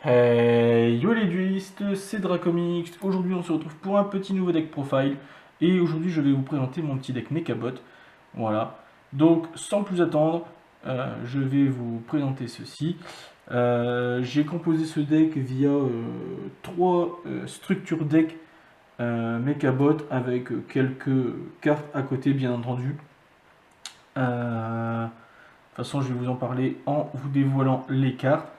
Hey, yo les duelistes, c'est Dracomix. Aujourd'hui on se retrouve pour un petit nouveau deck profile. Et aujourd'hui je vais vous présenter mon petit deck Mechabot. Voilà. Donc sans plus attendre, je vais vous présenter ceci. J'ai composé ce deck via trois structures deck Mechabot avec quelques cartes à côté bien entendu. De toute façon je vais vous en parler en vous dévoilant les cartes.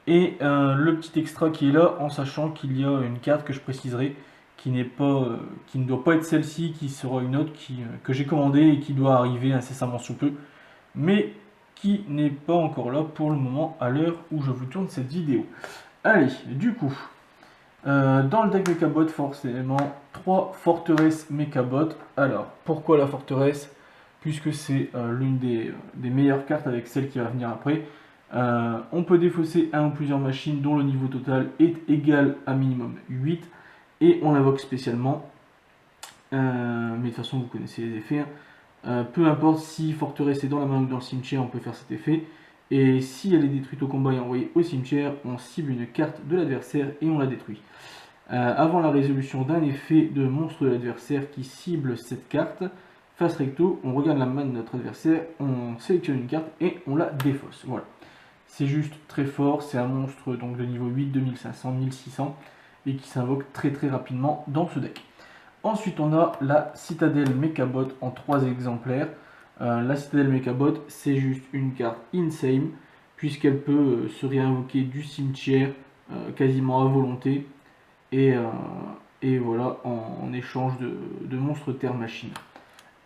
Et le petit extra qui est là, en sachant qu'il y a une carte que je préciserai, qui n'est pas, qui ne doit pas être celle-ci, qui sera une autre que j'ai commandée et qui doit arriver incessamment sous peu, mais qui n'est pas encore là pour le moment à l'heure où je vous tourne cette vidéo. Allez, du coup, dans le deck Mechabot, forcément, 3 forteresses Mechabot. Alors, pourquoi la forteresse? Puisque c'est l'une des meilleures cartes avec celle qui va venir après. On peut défausser un ou plusieurs machines dont le niveau total est égal à minimum 8. Et on l'invoque spécialement. Mais de toute façon, vous connaissez les effets. Peu importe si forteresse est dans la main ou dans le cimetière, on peut faire cet effet. Et si elle est détruite au combat et envoyée au cimetière, on cible une carte de l'adversaire et on la détruit. Avant la résolution d'un effet de monstre de l'adversaire qui cible cette carte, face recto, on regarde la main de notre adversaire, on sélectionne une carte et on la défausse. Voilà. C'est juste très fort, c'est un monstre donc de niveau 8, 2500, 1600 et qui s'invoque très très rapidement dans ce deck. Ensuite, on a la Citadelle Mechabot en 3 exemplaires. La Citadelle Mechabot, c'est juste une carte insane, puisqu'elle peut se réinvoquer du cimetière quasiment à volonté, et, voilà, en échange de monstres terre machine.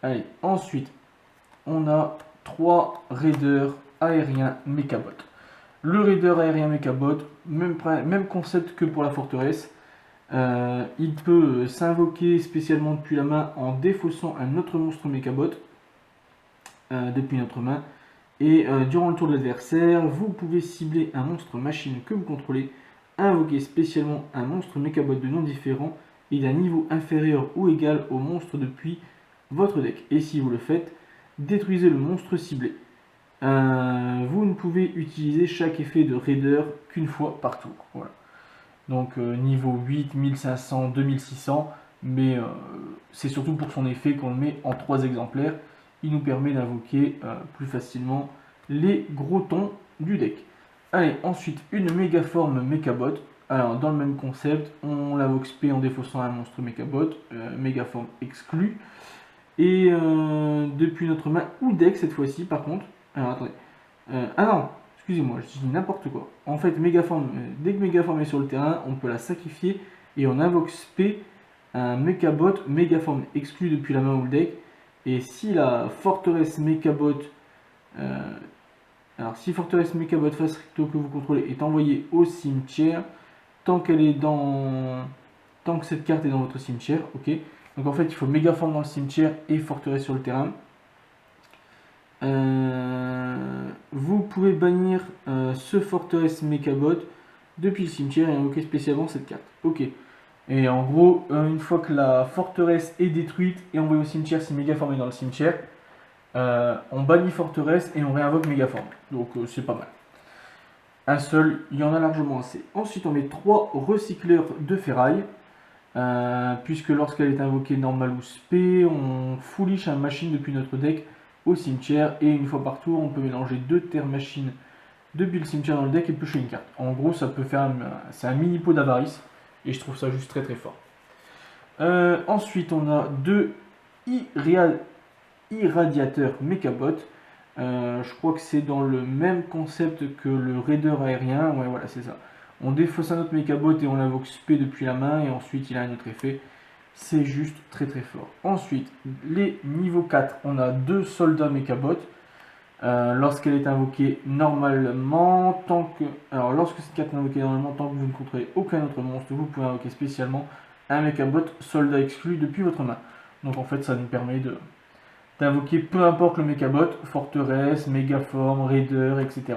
Allez, ensuite, on a 3 raiders aériens Mechabot. Le raider aérien Mechabot, même concept que pour la forteresse. Il peut s'invoquer spécialement depuis la main en défaussant un autre monstre Mechabot depuis notre main. Et durant le tour de l'adversaire, vous pouvez cibler un monstre machine que vous contrôlez, invoquer spécialement un monstre Mechabot de nom différent et d'un niveau inférieur ou égal au monstre depuis votre deck. Et si vous le faites, détruisez le monstre ciblé. Vous ne pouvez utiliser chaque effet de raider qu'une fois par tour. Voilà. Donc niveau 8, 1500, 2600, mais c'est surtout pour son effet qu'on le met en 3 exemplaires. Il nous permet d'invoquer plus facilement les gros tons du deck. Allez, ensuite une méga forme Mechabot. Alors dans le même concept, on l'invoque spé en défaussant un monstre Mechabot, méga forme exclue. Et depuis notre main ou deck cette fois-ci par contre. Alors attendez. Ah non, excusez-moi, je dis n'importe quoi. En fait, Mégaform, dès que Mégaform est sur le terrain, on peut la sacrifier et on invoque spé un Mechabot Mégaform exclu depuis la main ou le deck. Et si la forteresse Mechabot, alors si forteresse Mechabot face recto que vous contrôlez est envoyée au cimetière, tant qu'elle est tant que cette carte est dans votre cimetière, ok. Donc en fait, il faut Mégaform dans le cimetière et forteresse sur le terrain. Vous pouvez bannir ce forteresse Mechabot depuis le cimetière et invoquer spécialement cette carte. Ok. Et en gros, une fois que la forteresse est détruite et envoyée au cimetière si Mégaform est dans le cimetière, on bannit forteresse et on réinvoque Mégaform. Donc c'est pas mal. Un seul, il y en a largement assez. Ensuite, on met 3 recycleurs de ferraille. Puisque lorsqu'elle est invoquée normal ou spé, on foolish un machine depuis notre deck au cimetière, et une fois par tour, on peut mélanger 2 terres machines depuis le cimetière dans le deck et piocher une carte. En gros, ça peut faire c'est un mini pot d'avarice, et je trouve ça juste très très fort. Ensuite, on a 2 irradiateurs Mechabot. Je crois que c'est dans le même concept que le raider aérien. Ouais, voilà, c'est ça. On défausse un autre Mechabot et on l'invoque spé depuis la main, et ensuite il a un autre effet. C'est juste très très fort. Ensuite, les niveaux 4, on a 2 soldats Mechabot. Lorsqu'elle est invoquée normalement, alors lorsque cette carte est invoquée normalement, tant que vous ne contrôlez aucun autre monstre, vous pouvez invoquer spécialement un Mechabot soldat exclu depuis votre main. Donc en fait, ça nous permet d'invoquer peu importe le Mechabot, forteresse, mégaforme, raider, etc.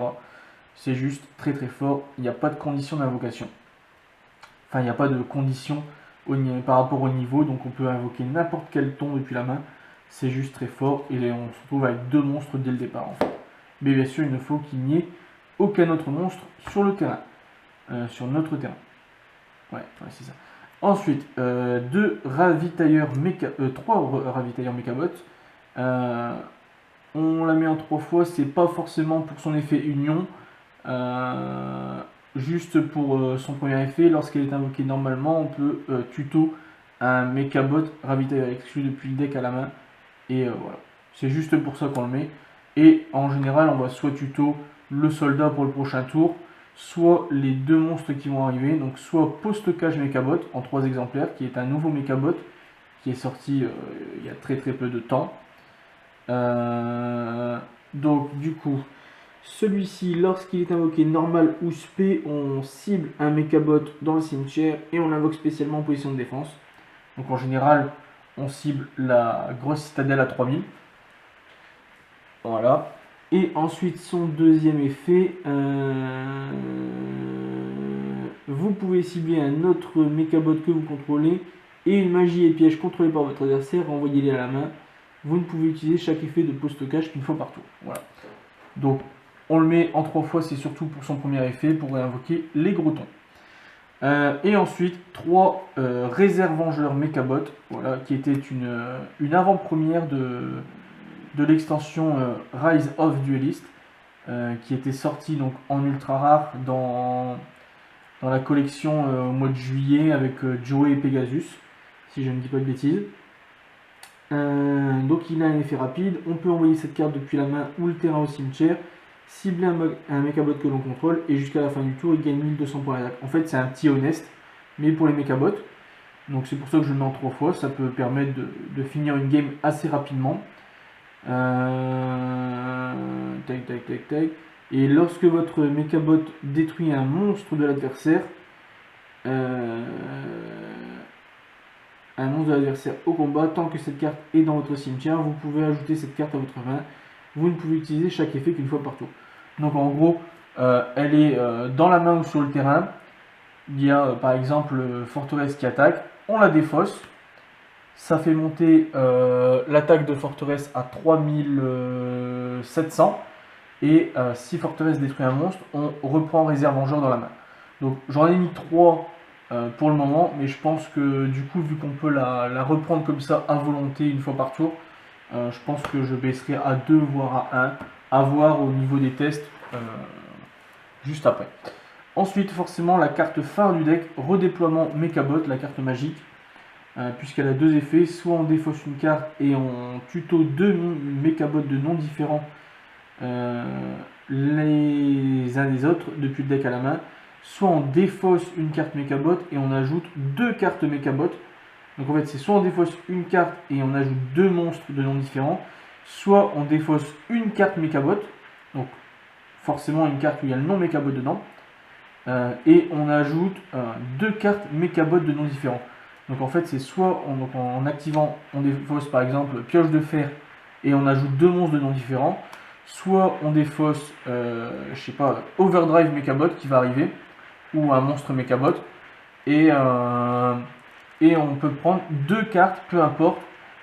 C'est juste très très fort. Il n'y a pas de condition d'invocation. Enfin, il n'y a pas de condition par rapport au niveau, donc on peut invoquer n'importe quel ton depuis la main. C'est juste très fort et on se retrouve avec 2 monstres dès le départ en fait. Mais bien sûr, il ne faut qu'il n'y ait aucun autre monstre sur le terrain. sur notre terrain. Ouais, c'est ça. Ensuite, 3 ravitailleurs mécabots. On la met en 3 fois, c'est pas forcément pour son effet union, juste pour son premier effet. Lorsqu'elle est invoquée normalement, on peut tuto un mechabot ravitailleur exclu depuis le deck à la main. Et voilà, c'est juste pour ça qu'on le met. Et en général, on va soit tuto le soldat pour le prochain tour, soit les 2 monstres qui vont arriver, donc soit post-cage mechabot en 3 exemplaires, qui est un nouveau mechabot qui est sorti il y a très peu de temps. Donc du coup, celui-ci, lorsqu'il est invoqué normal ou spé, on cible un mechabot dans le cimetière et on l'invoque spécialement en position de défense. Donc en général, on cible la grosse citadelle à 3000. Voilà. Et ensuite, son deuxième effet, vous pouvez cibler un autre mechabot que vous contrôlez et une magie et piège contrôlés par votre adversaire, renvoyez-les à la main. Vous ne pouvez utiliser chaque effet de post-cage qu'une fois par tour. Voilà. Donc, on le met en 3 fois, c'est surtout pour son premier effet, pour réinvoquer les grotons. Et ensuite, 3 réserves vengeurs mechabot, voilà, qui était une avant-première de l'extension Rise of Duelist, qui était sortie donc en ultra rare dans la collection au mois de juillet avec Joey et Pegasus, si je ne dis pas de bêtises. Donc il a un effet rapide, on peut envoyer cette carte depuis la main ou le terrain au cimetière, cibler un mechabot que l'on contrôle et jusqu'à la fin du tour il gagne 1200 points d'attaque. En fait c'est un petit honest, mais pour les mechabots, donc c'est pour ça que je le mets en 3 fois, ça peut permettre de finir une game assez rapidement. Tac. Et lorsque votre mechabot détruit un monstre de l'adversaire, au combat, tant que cette carte est dans votre cimetière, vous pouvez ajouter cette carte à votre main. Vous ne pouvez utiliser chaque effet qu'une fois par tour. Donc en gros, elle est dans la main ou sur le terrain. Il y a par exemple forteresse qui attaque, on la défausse. Ça fait monter l'attaque de forteresse à 3700. Et si forteresse détruit un monstre, on reprend réserve vengeur dans la main. Donc j'en ai mis 3 pour le moment, mais je pense que du coup, vu qu'on peut la reprendre comme ça à volonté une fois par tour, je pense que je baisserai à 2 voire à 1, à voir au niveau des tests juste après. Ensuite, forcément, la carte phare du deck, redéploiement mechabot, la carte magique, puisqu'elle a 2 effets, soit on défausse une carte et on tuto 2 mechabots de noms différents les uns des autres depuis le deck à la main, soit on défausse une carte mechabot et on ajoute 2 cartes mechabot. Donc en fait c'est soit on défausse une carte et on ajoute 2 monstres de noms différents, soit on défausse une carte mechabot, donc forcément une carte où il y a le nom mechabot dedans, et on ajoute 2 cartes mechabot de noms différents. Donc en fait c'est soit en activant, on défausse par exemple pioche de fer et on ajoute 2 monstres de noms différents, soit on défausse, je sais pas, Overdrive Mechabot qui va arriver, ou un monstre Mechabot, et on peut prendre 2 cartes, peu importe,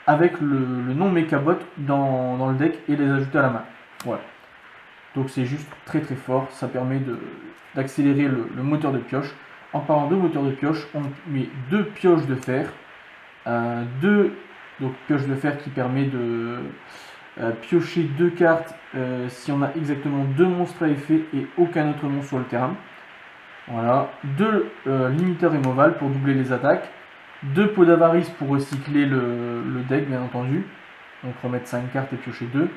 avec le nom Mechabot dans le deck et les ajouter à la main. Voilà. Donc c'est juste très fort, ça permet d'accélérer le moteur de pioche. En parlant de moteur de pioche, on met 2 pioches de fer, 2 pioches de fer qui permet de piocher 2 cartes si on a exactement 2 monstres à effet et aucun autre monstre sur le terrain. Voilà, 2 limiteurs immovables pour doubler les attaques, 2 pots d'avarice pour recycler le deck bien entendu, donc remettre 5 cartes et piocher 2,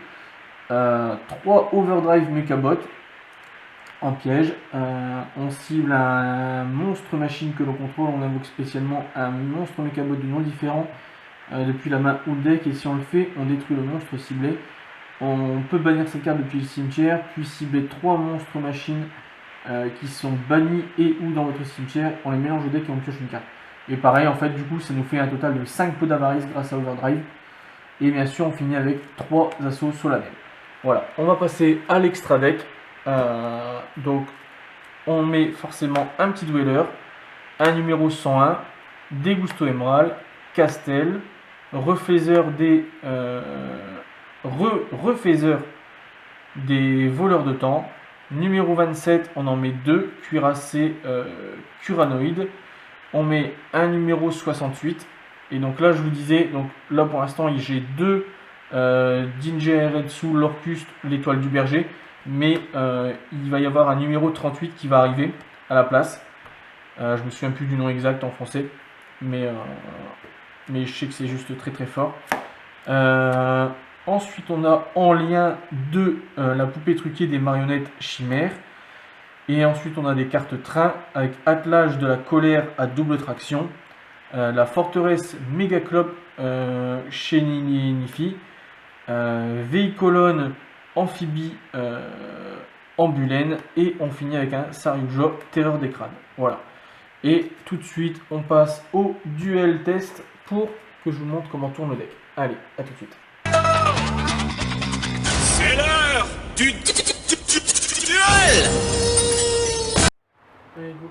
3 overdrive mechabot en piège, on cible un monstre machine que l'on contrôle, on invoque spécialement un monstre mechabot de nom différent depuis la main ou le deck, et si on le fait, on détruit le monstre ciblé. On peut bannir cette carte depuis le cimetière, puis cibler 3 monstres machines qui sont bannis et ou dans votre cimetière, on les mélange au deck et on pioche une carte. Et pareil, en fait, du coup, ça nous fait un total de 5 pots d'avarice grâce à Overdrive. Et bien sûr, on finit avec 3 assauts solennels. Voilà, on va passer à l'extra deck. Donc, on met forcément un petit dweller, un numéro 101, des Gusto Emerald, Castel, refaiseur des voleurs de temps, Numéro 27, on en met 2, cuirassé curanoïde. On met un numéro 68. Et donc là, je vous disais, donc là pour l'instant, j'ai 2 Dinger Eretsu, l'Orcus, l'étoile du berger. Mais il va y avoir un numéro 38 qui va arriver à la place. Je me souviens plus du nom exact en français. Mais je sais que c'est juste très très fort. Ensuite, on a en lien de la poupée truquée des marionnettes chimères. Et ensuite, on a des cartes train avec attelage de la colère à double traction. La forteresse Mégaclope chez Nifi. Véhicolone amphibie ambulène. Et on finit avec un Saryuja terreur des crânes. Voilà. Et tout de suite, on passe au duel test pour que je vous montre comment tourne le deck. Allez, à tout de suite. C'est l'heure du duel. Allez, go.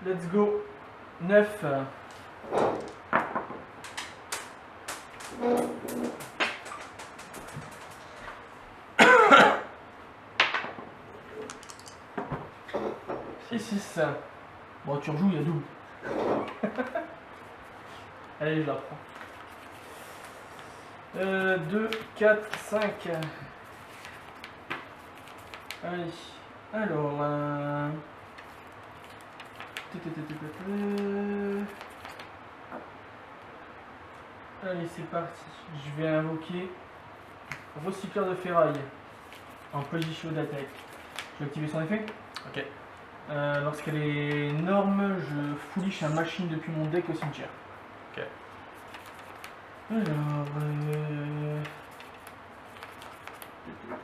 Let's go. 9. Et 6. Bon, tu rejoues, il y a double. Allez, je la reprends. 2, 4, 5. Allez. Alors. Allez, c'est parti. Je vais invoquer recycleur de ferraille en position d'attaque. Je vais activer son effet. Ok. Lorsqu'elle est norme, je foolish un machine depuis mon deck au cimetière. Ok. Alors. C'est pas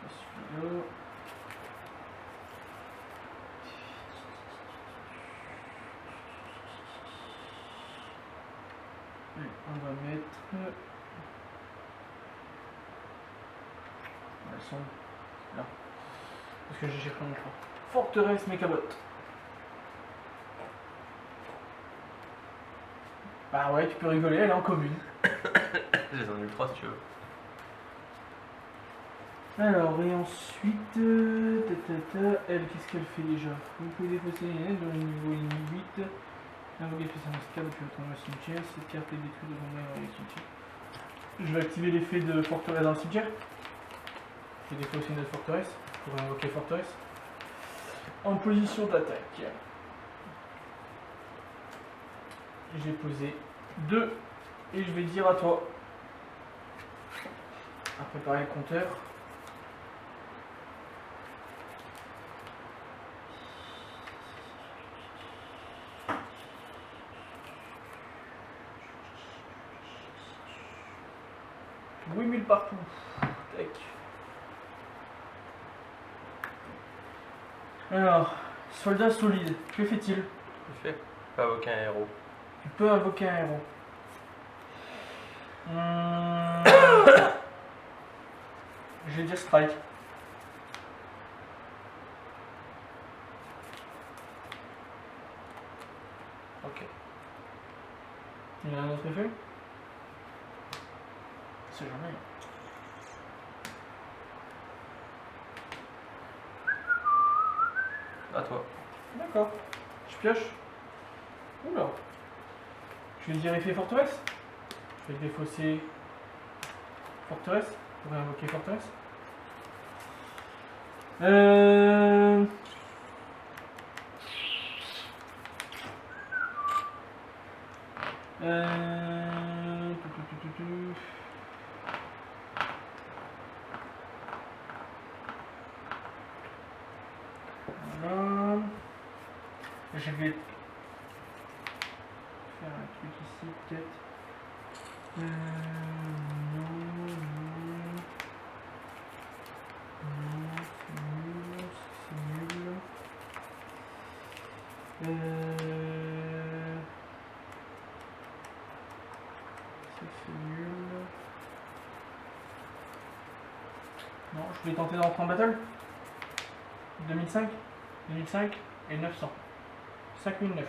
celui-là. On va mettre. Elles sont là. Parce que j'ai cherché mon choix. Forteresse Mechabot. Bah ouais, tu peux rigoler, elle est en commune. J'ai en ultra si tu veux. Alors, et ensuite. Elle, qu'est-ce qu'elle fait déjà? Vous pouvez défausser les lettres dans le niveau 8. Invoquer spécialement cette carte depuis votre au cimetière. Cette carte est détruite de mon dans le cimetière. Je vais activer l'effet de forteresse dans le cimetière. Je vais défausser notre forteresse pour invoquer forteresse. En position d'attaque. J'ai posé 2 et je vais dire à toi à préparer le compteur. Oui, 1000 partout. Tac. Alors, soldat solide, que fait-il? Il fait pas aucun héros. Tu peux invoquer un héros. Je vais dire strike. Ok. Il y a un autre effet? C'est jamais. À toi. D'accord. Je pioche. Oula. Je vais dire effet forteresse. Je vais défausser forteresse pour invoquer forteresse. Voilà. Je vais faire un truc ici peut-être. Non, non, non, c'est nul. C'est nul. Non, je vais tenter d'entrer en battle. 2005 et 900. 5009.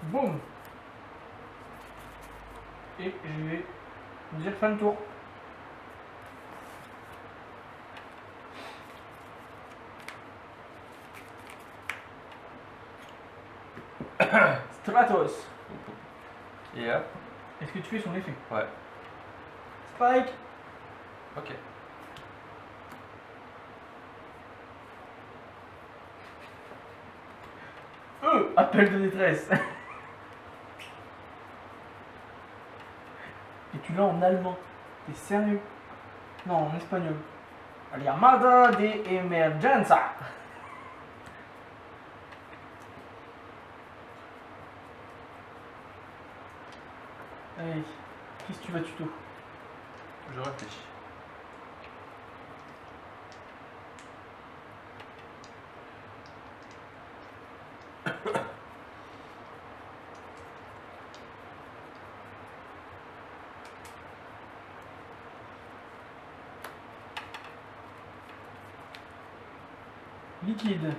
Boum. Et je vais Vous y refait le tour. Stratos. Et hop. Est-ce que tu fais son effet? Ouais. Spike. Ok. Appel de détresse. Et tu l'as en allemand. T'es sérieux? Non, en espagnol. Llamada de emergencia. Allez, qu'est-ce que tu vas tuto? Je réfléchis. Liquide.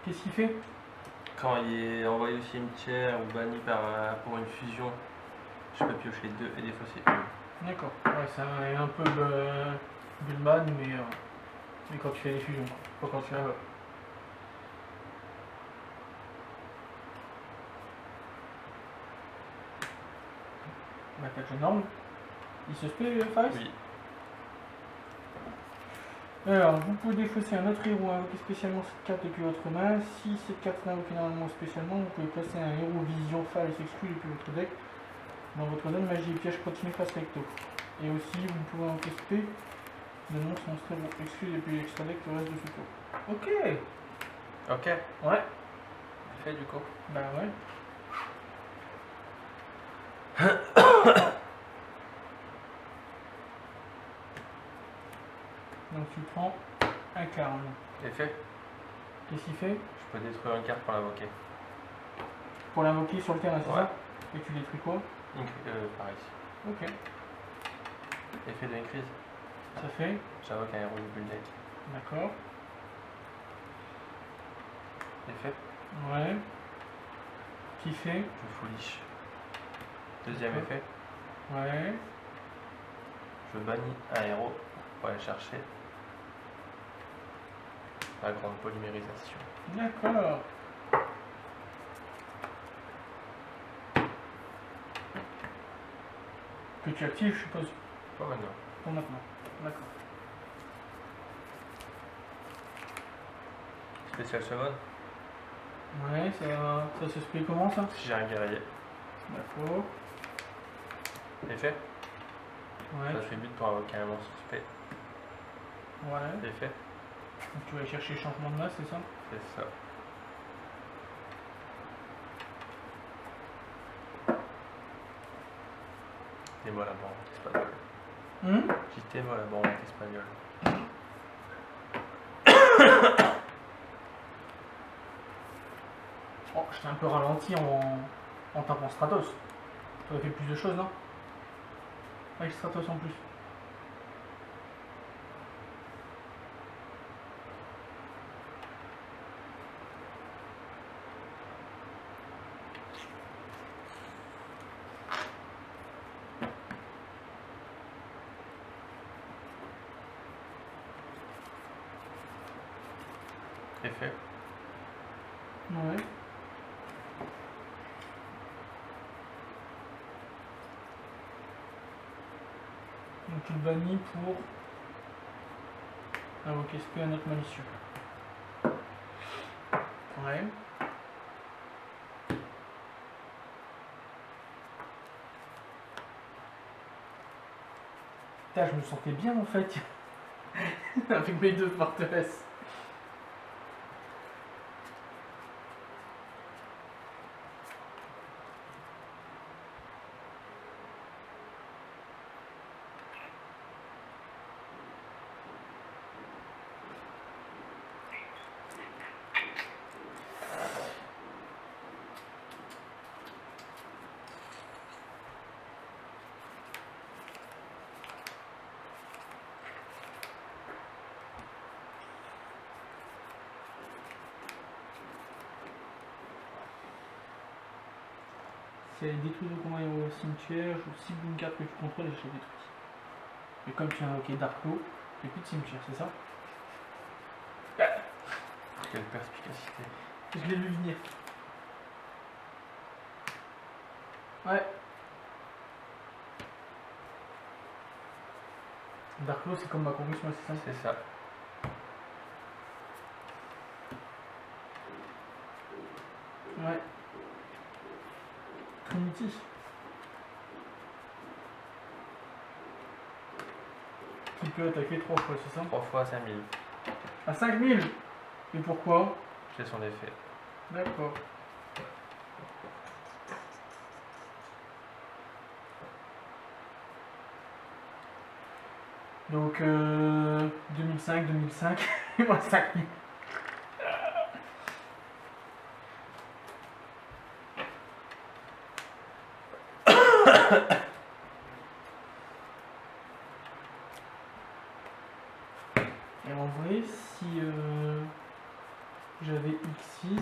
Qu'est-ce qu'il fait? Quand il est envoyé au cimetière ou banni pour une fusion, je peux piocher 2 et défausser 1. D'accord. Ouais, ça est un peu Bulban, mais quand tu fais les fusions, pas quand tu fais. Attaque énorme. Il se spé, Faris? Oui. Alors, vous pouvez défausser un autre héros invoqué spécialement cette carte depuis votre main. Si cette carte est invoquée normalement spécialement, vous pouvez placer un héros vision Faris exclu depuis votre deck dans votre zone magie et piège continue face recto. Et aussi, vous pouvez invoquer spé de monstre héros exclu depuis l'extra deck le reste de ce tour. Ok. Ok. Ouais. Fait du coup. Bah ouais. Donc tu prends un carne. Effet. Qu'est-ce qu'il fait? Je peux détruire une carte pour l'invoquer. Pour l'invoquer sur le terrain, c'est Ouais. ça? Et tu détruis quoi? Pareil. Ok. Effet de une crise. Ça fait? J'invoque un héros du deck. D'accord. Effet. Ouais. Qui fait? Je foolish. Deuxième D'accord. effet. Ouais. Je bannis un héros pour aller chercher la grande polymérisation. D'accord. Que tu actives, je suppose. Pas maintenant. Pour maintenant. D'accord. Spécial summon. Ouais, ça se fait comment ça? Si j'ai un guerrier. D'accord. Effet. Ouais. J'attribue pour invoquer un monstre spé. Ouais. Effet. Donc tu vas aller chercher changement de masse, c'est ça? C'est ça. Dis-moi la banque espagnole. Quittez-moi la banque espagnole. Oh, je t'ai un peu ralenti en tapant Stratos. Tu aurais fait plus de choses, non? Avec Stratos en plus. Effet. Ouais. Donc tu le bannis pour invoquer SP un autre malicieux. Ouais. Putain, je me sentais bien en fait. Avec mes deux forteresses. Si elle détruit le combat au cimetière, je cible une carte que tu contrôles et je la détruis. Et comme tu as invoqué Darklo, il n'y a plus de cimetière, c'est ça? Quelle perspicacité. Je l'ai vu venir. Ouais. Darklo, c'est comme ma conviction, c'est ça? C'est ça. Ouais. Trinity. Qui peut attaquer 3 fois, c'est ça? 3 fois 5000. À 5000. Et pourquoi? C'est son effet. D'accord. Donc 2005, et moi 5000. Et en vrai, si j'avais X6,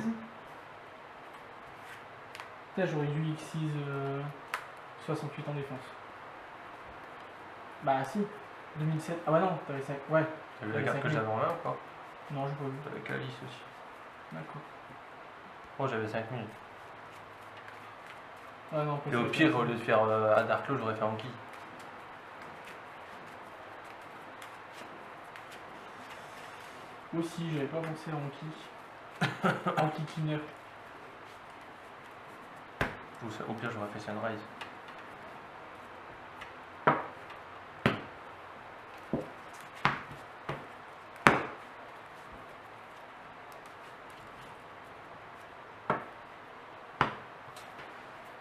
peut-être j'aurais dû X6 68 en défense. Bah si, 2007. Ah bah non, t'avais 5. Ouais. T'as vu la carte que j'avais en main ou pas? Non, j'ai pas vu. Avec Alice aussi. D'accord. Moi j'avais 5000. Ah non, pas Et au ça. pire, au lieu de faire à Darklo, j'aurais fait Anki. Aussi, j'avais pas pensé à Anki. Anki Kinner. Au pire, j'aurais fait Sunrise.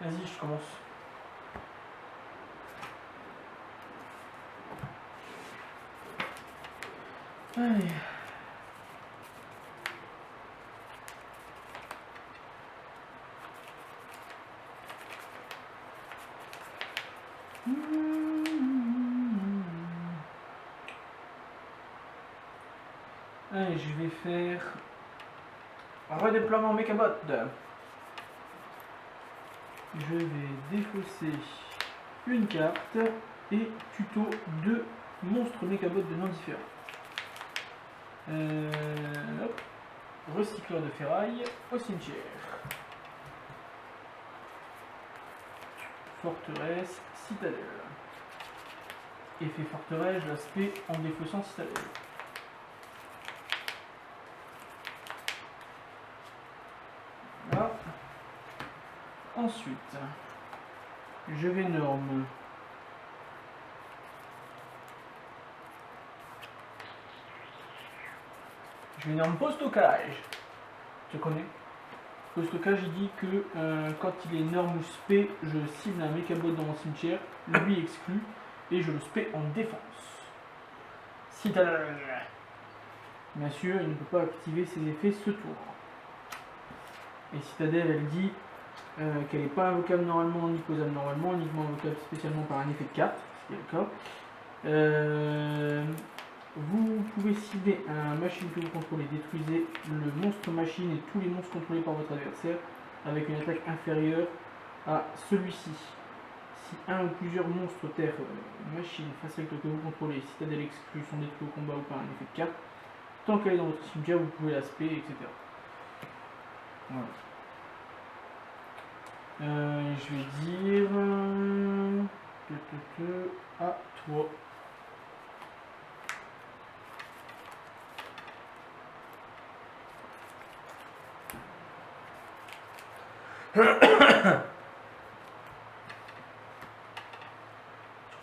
Vas-y, je commence. Allez. Allez, je vais faire redéploiement Mechabot. Je vais défausser une carte et tuto 2 monstres Mechabot de nom différents. Hop. Recycleur de ferraille au cimetière. Forteresse, citadelle. Effet forteresse, l'aspect en défaussant citadelle. Voilà. Ensuite, je vais norme. Je vais norme post-stockage. Tu connais? Post-stockage, il dit que quand il est norme ou spé, je cible un Mechabot dans mon cimetière, lui exclu, et je le spé en défense. Citadelle. Bien sûr, il ne peut pas activer ses effets ce tour. Et Citadelle, elle dit qu'elle n'est pas invocable normalement ni posable normalement, uniquement invocable spécialement par un effet de carte, ce qui est le cas. Vous pouvez cibler un machine que vous contrôlez, détruisez le monstre machine et tous les monstres contrôlés par votre adversaire avec une attaque inférieure à celui-ci. Si un ou plusieurs monstres terre machine face avec que vous contrôlez, citadelle exclue, sont détruits au combat ou par un effet de carte, tant qu'elle est dans votre cimetière, vous pouvez l'aspect, etc. Voilà. Je vais dire à toi. Tu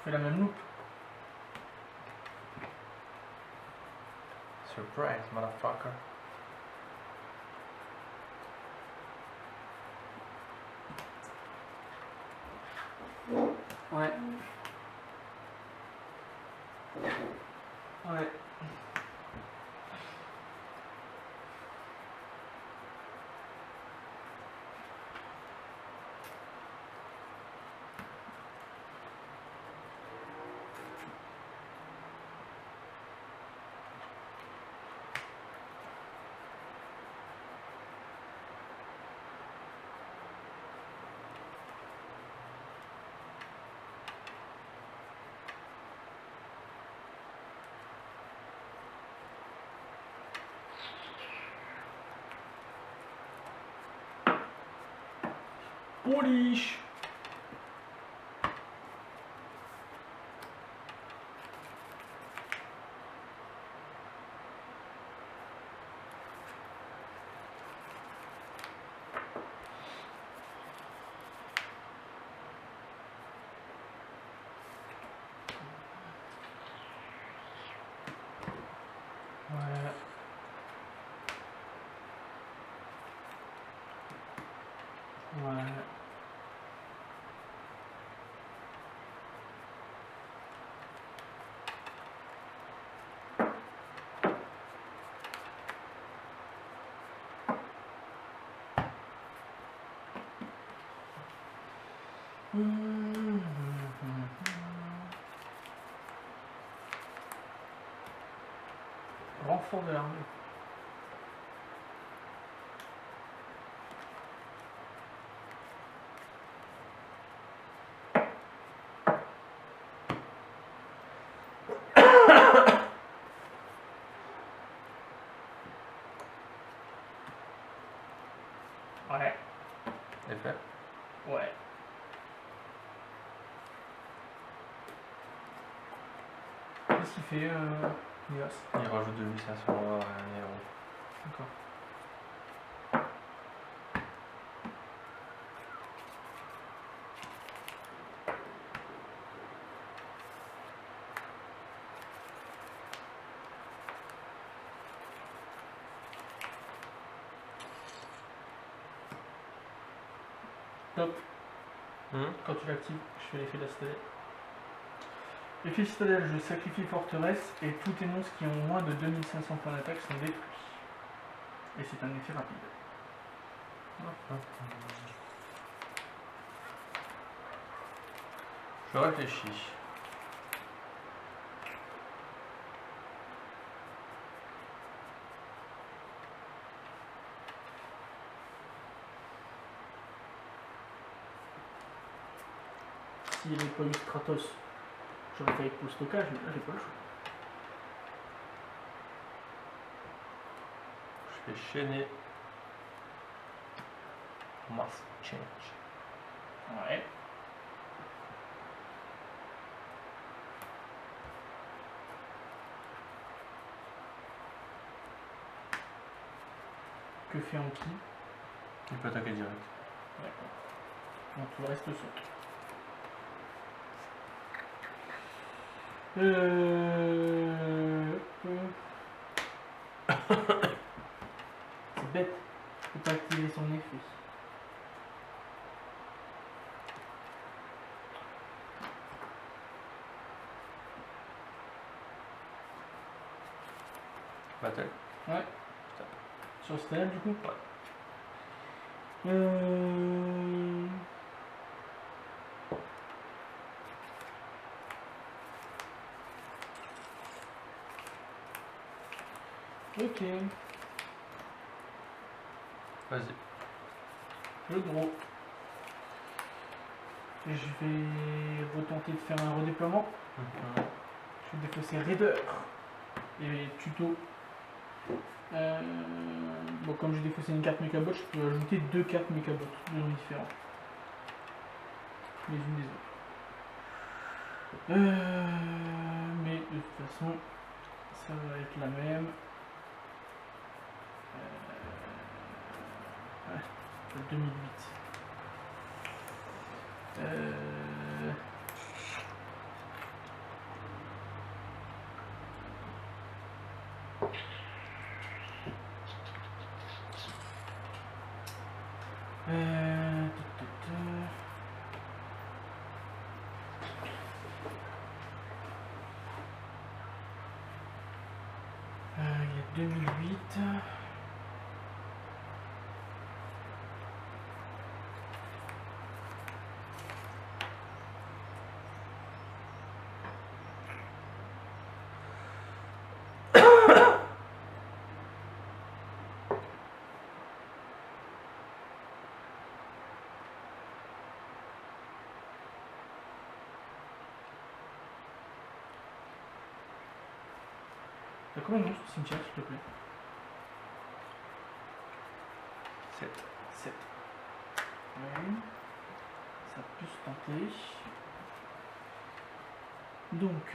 fais la même loupe. Surprise, motherfucker. Ouais. Ouais. Polish. Ouais. Ouais. Renfort de l'armée. Ouais. Effet. Ouais. Qu'est-ce qu'il fait, Nios? Il rajoute 2500 à un héros. D'accord. Top. Quand tu l'actives, je fais l'effet de la citadelle. L'effet citadelle, je sacrifie forteresse et tous tes monstres qui ont moins de 2500 points d'attaque sont détruits. Et c'est un effet rapide. Je réfléchis. S'il n'y avait pas eu Stratos, j'aurais fait avec pour le stockage, mais là j'ai pas le choix. Je fais chaîner. Mass change. Ouais. Que fait Anki? Il peut attaquer direct. D'accord. Donc tout le reste saute. C'est bête. Je peux pas activer son effet. Battle. Ouais. Sur le stade du coup? Ouais. Ok. Vas-y. Le gros. Et je vais retenter de faire un redéploiement. Je vais défausser Raider et Tuto. Bon, comme j'ai défaussé une carte Mechabot, je peux ajouter deux cartes Mechabot, deux noms différents. Les unes des autres. Mais de toute façon, ça va être la même. Ouais, 2008. Il y a 2008. T'as combien de monstres au cimetière, s'il te plaît? 7. 7. Oui. ça peut se tenter. Donc,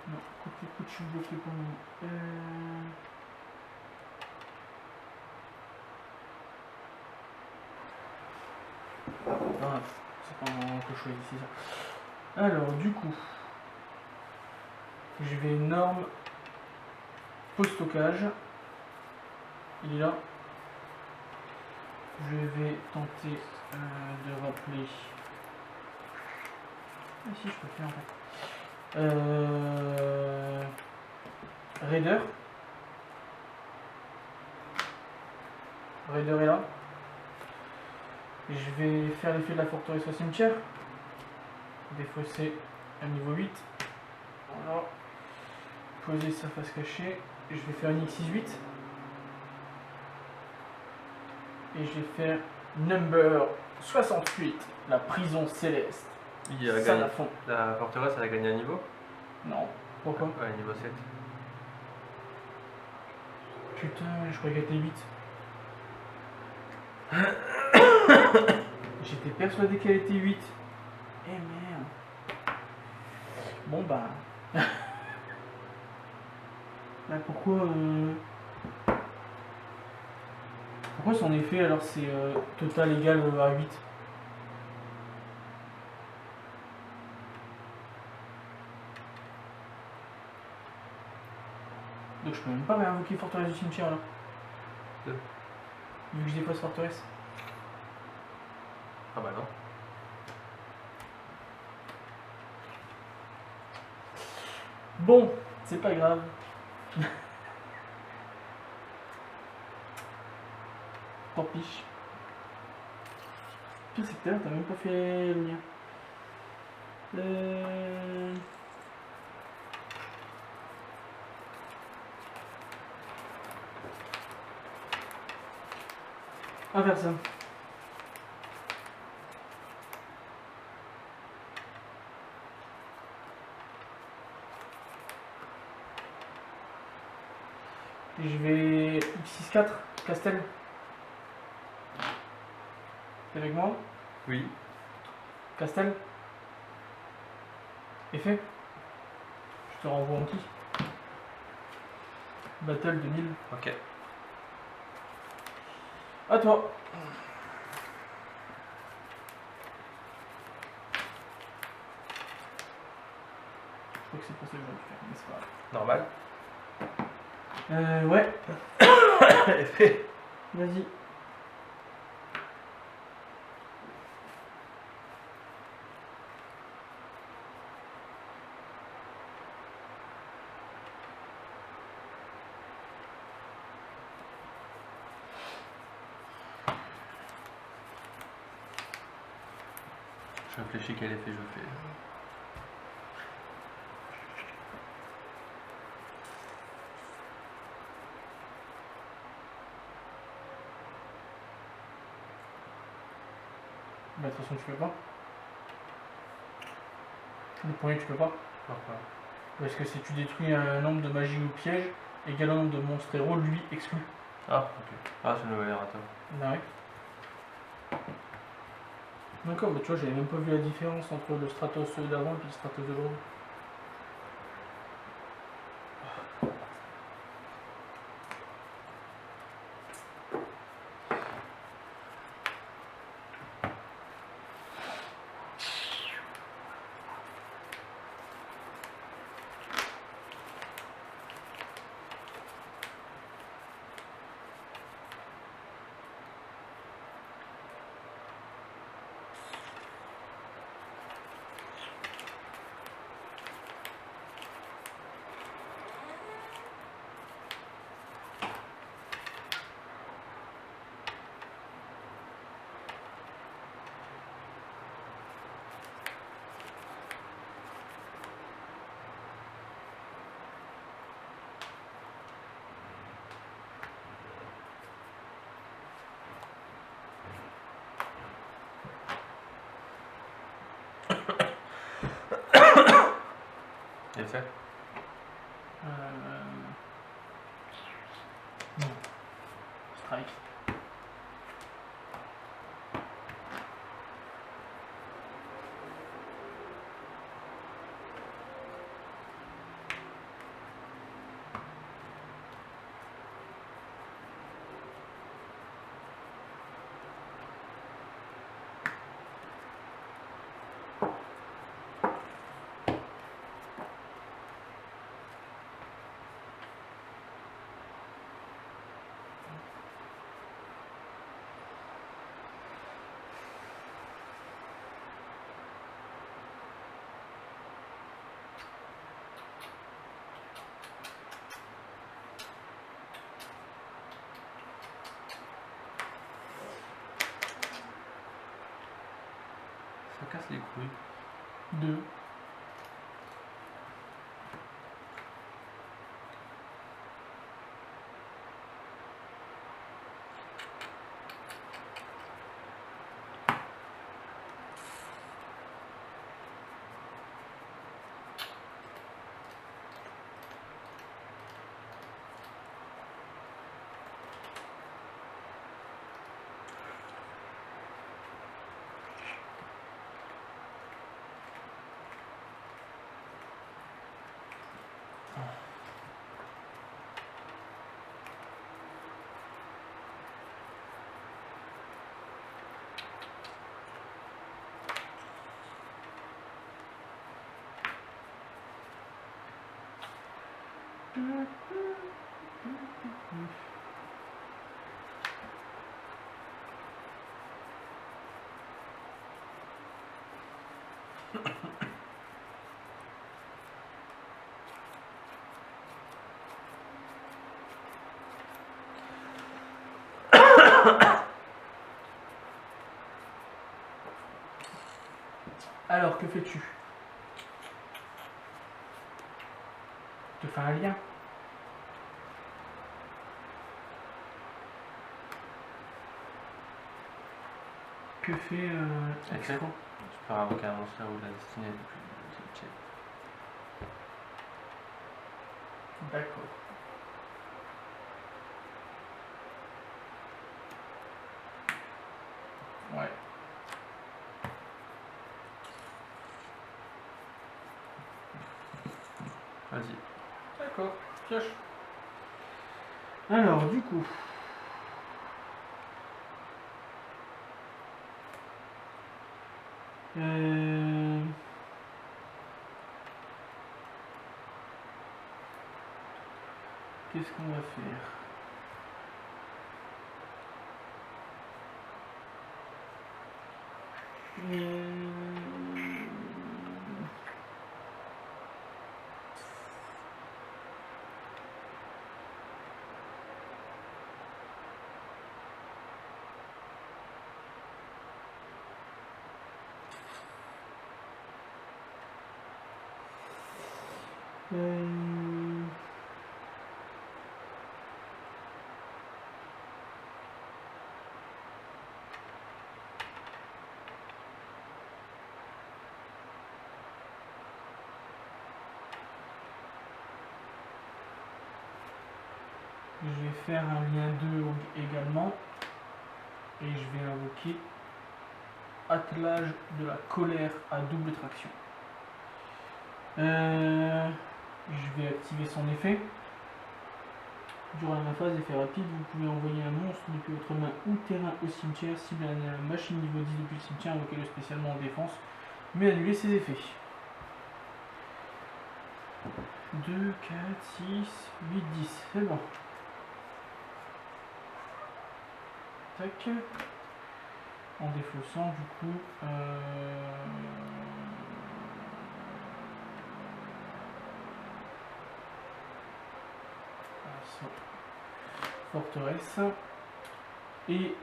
non, écoute, je suis bloqué pour le moment. Ah, c'est pas moi que je choisis, c'est ça. Alors, du coup, je vais norme pause stockage. Il est là. Je vais tenter de rappeler. Ah si, je peux le faire en fait. Raider. Raider est là. Je vais faire l'effet de la forteresse au cimetière. Défausser à niveau 8. Voilà. Poser sa face cachée. Je vais faire une X68. Et je vais faire number 68. La prison céleste. Il a Ça gagné. à fond. La forteresse, elle a gagné un niveau? Non. Pourquoi? Ouais, niveau 7. Putain, je croyais qu'elle était 8. J'étais persuadé qu'elle était 8. Eh merde. Bon bah. Là pourquoi pourquoi son effet alors c'est total égal à 8? Donc je peux même pas réinvoquer forteresse du cimetière alors. Vu que je dépose forteresse. Ah bah non. Bon, c'est pas grave. Tant pis. Pire c'est que tout à l'heure, t'as même pas fait le mien. Inverse. Je vais X64, Castel. T'es avec moi? Oui. Castel. Effet. Je te renvoie en qui? Battle 2000. Ok. À toi. Je crois que c'est pour ça que j'aurais dû faire, mais c'est pas grave. Normal. Ouais. Effet. Vas-y. Je réfléchis quel effet je fais. Bah, de toute façon, tu peux pas. Le premier, tu peux pas. Pourquoi? Parce que si tu détruis un nombre de magie ou piège, égal au nombre de monstres héros, lui exclut. Ah, ok. Ah, c'est le nouvel erratum. Bah ouais. D'accord, mais tu vois, j'avais même pas vu la différence entre le Stratos d'avant et le Stratos d'aujourd'hui. Non. Strike. Ça casse les couilles. 2. Alors, que fais-tu? Tu fais un lien? Que fait Extra? Tu peux invoquer un monstre ou de la destinée depuis le cimetière. D'accord. Ouais. Vas-y. D'accord, pioche. Alors, du coup. Qu'est-ce qu'on va faire? Je vais faire un lien 2 également et je vais invoquer attelage de la colère à double traction. Je vais activer son effet. Durant la phase effet rapide, vous pouvez envoyer un monstre depuis votre main ou terrain au cimetière, cible la machine niveau 10 depuis le cimetière, invoquez-le spécialement en défense, mais annulez ses effets. 2, 4, 6, 8, 10, c'est bon. Tac. En défaussant du coup forteresse et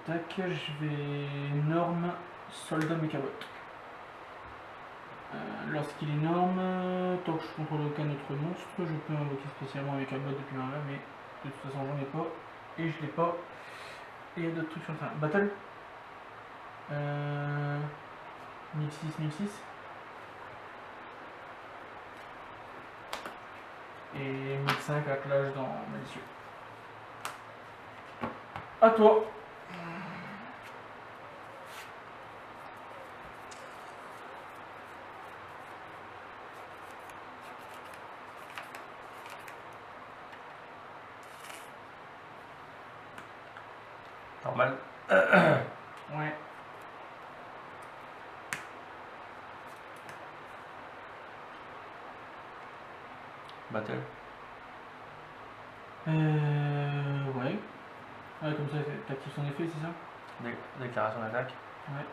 tac, je vais norme soldat mécabot. Lorsqu'il est norme, tant que je contrôle aucun autre monstre, je peux invoquer spécialement un mécabot depuis ma main, mais de toute façon j'en ai pas et je l'ai pas. Et il y a d'autres trucs sur le terrain. Battle 1006, 1006. Et 1005 attelage dans Malicieux. À toi. Normal. Ouais. Battle. Ouais. Ouais, comme ça, t'actives son effet, c'est ça? Déclaration d'attaque. Ouais.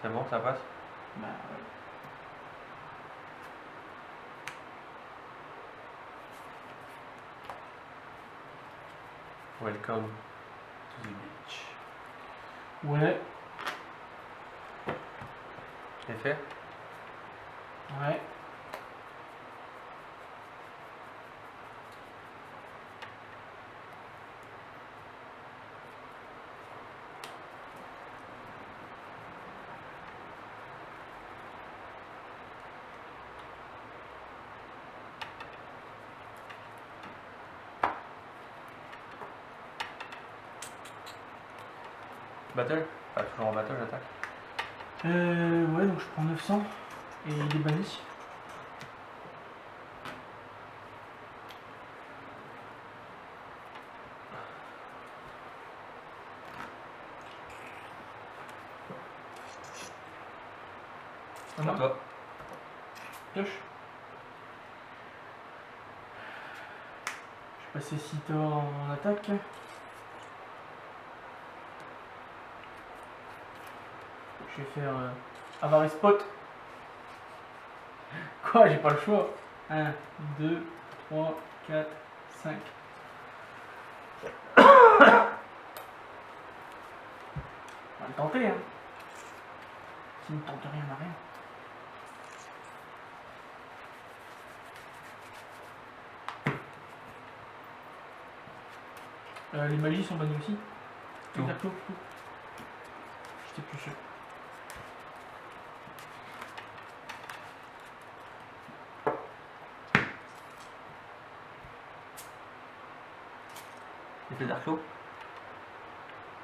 C'est bon, ça passe. Bah ouais. Welcome to the beach. Ouais. C'est fait. Ouais. Battle. Ah, toujours en battle, j'attaque. Ouais, donc je prends 900 et il est banni. À toi. Pioche. Je vais passer Sita en attaque. Je vais faire Avarice Spot. Quoi, j'ai pas le choix. 1, 2, 3, 4, 5. On va le tenter, hein. S'il ne tente rien à rien. Les magies sont bannies aussi. Tout. Tout. J'étais plus sûr. Effet d'Arclo.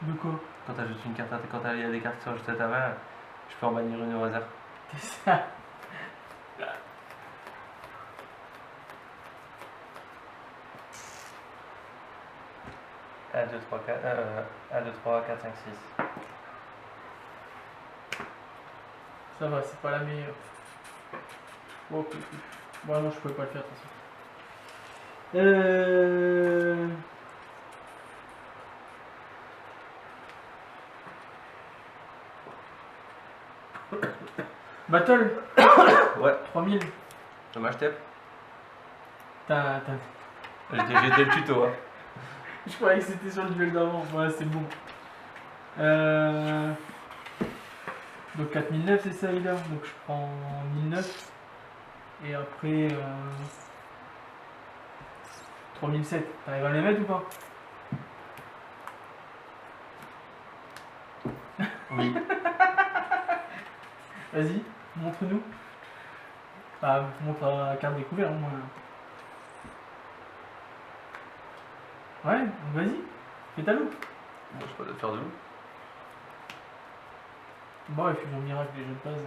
De quoi? Quand t'ajoutes une carte, quand il y a des cartes qui sont ajoutées à ta main, je peux en bannir une au hasard. C'est ça. 1, 2, 3, 4, 1, 2, 3, 4, 5, 6. Ça va, c'est pas la meilleure. Oh, bon, non, je pouvais pas le faire de toute façon. Battle. Ouais. 3000. Dommage, Tep. T'as... J'étais le tuto, hein. Je croyais que c'était sur le duel d'avant. Ouais, c'est bon. Donc 4009, c'est ça, là. Donc je prends 1009. Et après... 3007. T'arrives à les mettre ou pas? Oui. Vas-y, montre-nous. Bah, montre la carte découverte, moi. Ouais, donc vas-y, fais ta loupe. Bon, je peux pas te faire de loup. Bon, et fusion miracle, les jeux de base.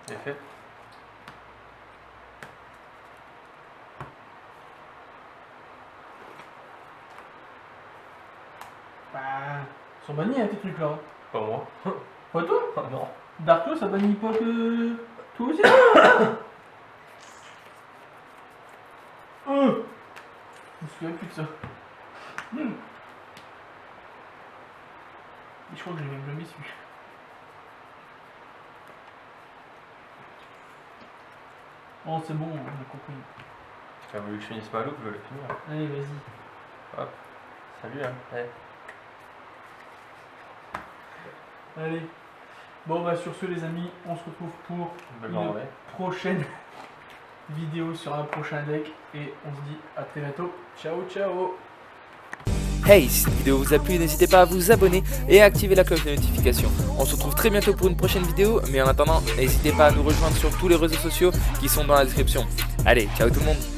C'est fait. Bah, ils sont bannis, hein, tes trucs là. Pas moi. Pas toi? Ah non. Darko, ça bannit pas que. Toi aussi? Je me souviens plus de ça. Et je crois que j'ai même jamais su. Oh, c'est bon, on a compris. Tu as voulu que je finisse ma loupe, je vais le finir. Allez, vas-y. Hop. Salut, hein. Allez. Allez. Bon, bah, sur ce, les amis, on se retrouve pour Belle une journée. prochaine vidéo sur un prochain deck. Et on se dit à très bientôt. Ciao, ciao! Hey, si cette vidéo vous a plu, n'hésitez pas à vous abonner et à activer la cloche de notification. On se retrouve très bientôt pour une prochaine vidéo, mais en attendant, n'hésitez pas à nous rejoindre sur tous les réseaux sociaux qui sont dans la description. Allez, ciao tout le monde!